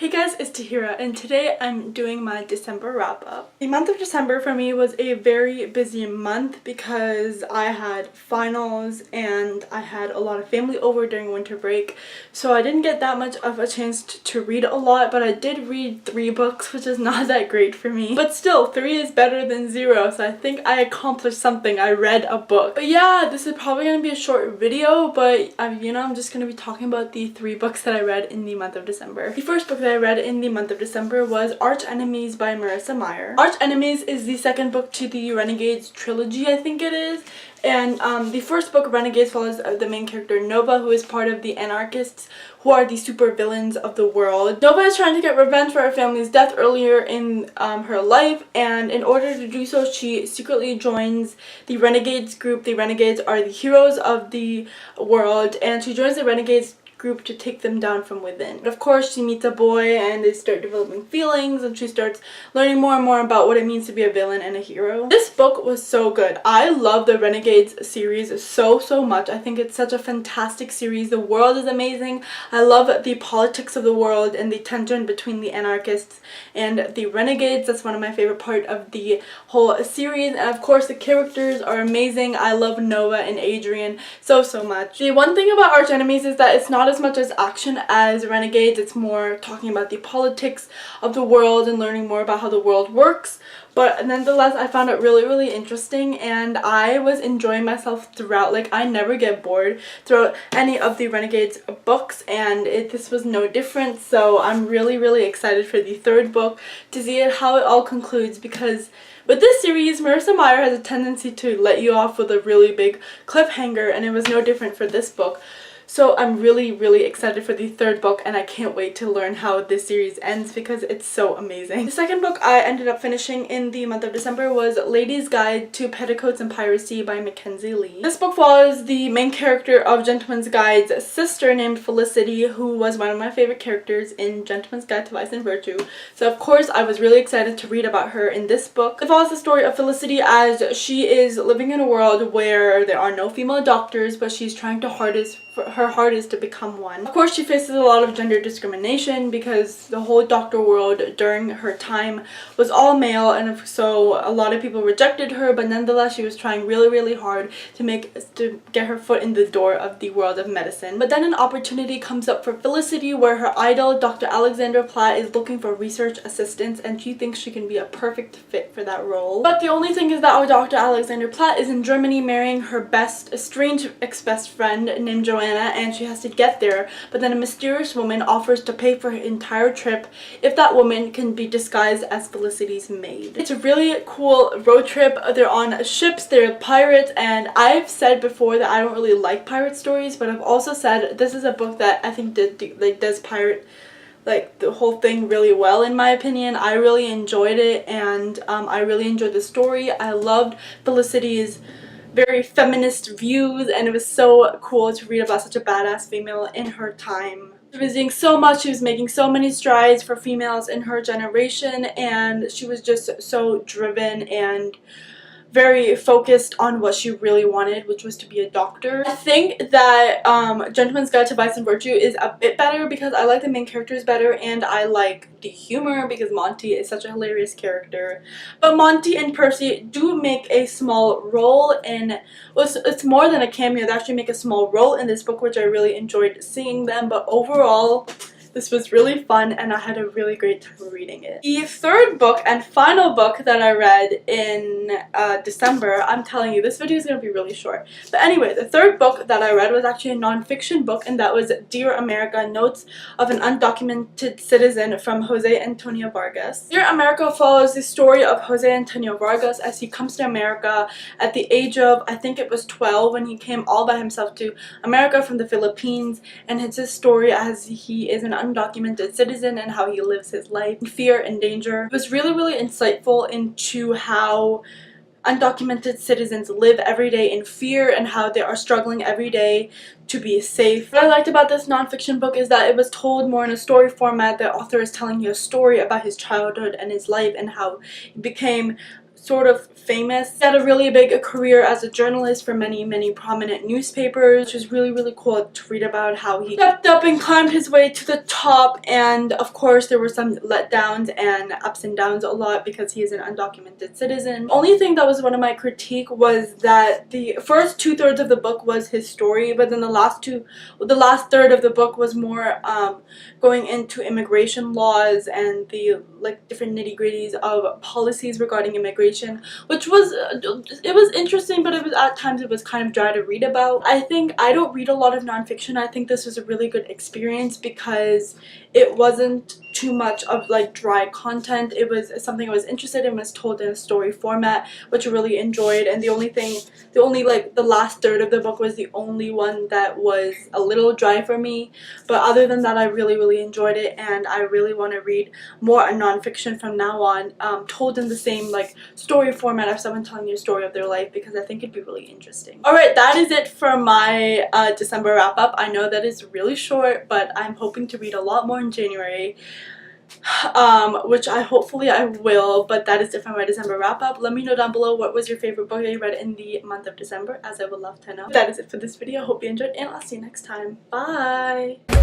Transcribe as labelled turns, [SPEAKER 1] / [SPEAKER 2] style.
[SPEAKER 1] Hey guys, it's Tahira, and today I'm doing my December wrap up. The month of December for me was a very busy month because I had finals and I had a lot of family over during winter break, so I didn't get that much of a chance to read a lot, but I did read 3 books, which is not that great for me. But still, 3 is better than 0, so I think I accomplished something. I read a book. But yeah, this is probably going to be a short video, but I'm just going to be talking about the 3 books that I read in the month of December. The first book that I read in the month of December was Arch Enemies by Marissa Meyer. Arch Enemies is the second book to the Renegades trilogy, I think it is. And the first book, Renegades, follows the main character Nova, who is part of the anarchists, who are the super villains of the world. Nova is trying to get revenge for her family's death earlier in her life, and in order to do so, she secretly joins the Renegades group. The Renegades are the heroes of the world, and she joins the Renegades group to take them down from within. But of course, she meets a boy and they start developing feelings, and she starts learning more and more about what it means to be a villain and a hero. This book was so good. I love the Renegades series so much. I think it's such a fantastic series. The world is amazing. I love the politics of the world and the tension between the anarchists and the Renegades. That's one of my favorite part of the whole series. And of course, the characters are amazing. I love Noah and Adrian so much. The one thing about Arch Enemies is that it's not as much as action as Renegades. It's more talking about the politics of the world and learning more about how the world works. But nonetheless, I found it really interesting, and I was enjoying myself throughout. Like, I never get bored throughout any of the Renegades books, and this was no different. So I'm really excited for the third book to see how it all concludes, because with this series, Marissa Meyer has a tendency to let you off with a really big cliffhanger, and it was no different for this book. So I'm really excited for the third book, and I can't wait to learn how this series ends because it's so amazing. The second book I ended up finishing in the month of December was Lady's Guide to Petticoats and Piracy by Mackenzie Lee. This book follows the main character of Gentleman's Guide's sister named Felicity, who was one of my favorite characters in Gentleman's Guide to Vice and Virtue. So of course I was really excited to read about her in this book. It follows the story of Felicity as she is living in a world where there are no female doctors, but she's trying her hardest to become one. Of course, she faces a lot of gender discrimination because the whole doctor world during her time was all male, and so a lot of people rejected her, but nonetheless she was trying really hard to get her foot in the door of the world of medicine. But then an opportunity comes up for Felicity where her idol, Dr. Alexander Platt, is looking for research assistants, and she thinks she can be a perfect fit for that role. But the only thing is that our Dr. Alexander Platt is in Germany marrying her estranged ex-best friend named Joanna, and she has to get there, but then a mysterious woman offers to pay for her entire trip if that woman can be disguised as Felicity's maid. It's a really cool road trip. They're on ships, they're pirates, and I've said before that I don't really like pirate stories, but I've also said this is a book that I think does pirate the whole thing really well, in my opinion. I really enjoyed it, and I really enjoyed the story. I loved Felicity's very feminist views, and it was so cool to read about such a badass female in her time. She was doing so much, she was making so many strides for females in her generation, and she was just so driven and very focused on what she really wanted, which was to be a doctor. I think that Gentleman's Guide to Vice and Virtue is a bit better because I like the main characters better, and I like the humor because Monty is such a hilarious character. But Monty and Percy do make a small role in, it's more than a cameo, they actually make a small role in this book, which I really enjoyed seeing them. But overall, this was really fun, and I had a really great time reading it. The third book and final book that I read in December, I'm telling you, this video is going to be really short. But anyway, the third book that I read was actually a non-fiction book, and that was Dear America, Notes of an Undocumented Citizen from Jose Antonio Vargas. Dear America follows the story of Jose Antonio Vargas as he comes to America at the age of, I think it was 12, when he came all by himself to America from the Philippines, and it's his story as he is an undocumented citizen and how he lives his life in fear and danger. It was really insightful into how undocumented citizens live every day in fear and how they are struggling every day to be safe. What I liked about this nonfiction book is that it was told more in a story format. The author is telling you a story about his childhood and his life and how he became sort of famous. He had a really big career as a journalist for many prominent newspapers, which is really cool to read about how he stepped up and climbed his way to the top. And of course there were some letdowns and ups and downs a lot because he is an undocumented citizen. The only thing that was one of my critique was that the first 2/3 of the book was his story, but then the last third of the book was more going into immigration laws and the like different nitty-gritties of policies regarding immigration, which was it was interesting, but it was at times it was kind of dry to read about. I think I don't read a lot of nonfiction. I think this was a really good experience because it wasn't too much of like dry content. It was something I was interested in, was told in a story format, which I really enjoyed. And the only like the last third of the book was the only one that was a little dry for me, but other than that I really enjoyed it, and I really want to read more nonfiction from now on, told in the same like story format of someone telling you a story of their life, because I think it'd be really interesting. Alright, that is it for my December wrap up. I know that is really short, but I'm hoping to read a lot more in January, which hopefully I will. But that is it for my December wrap up. Let me know down below what was your favorite book that you read in the month of December, as I would love to know. That is it for this video. Hope you enjoyed, and I'll see you next time. Bye.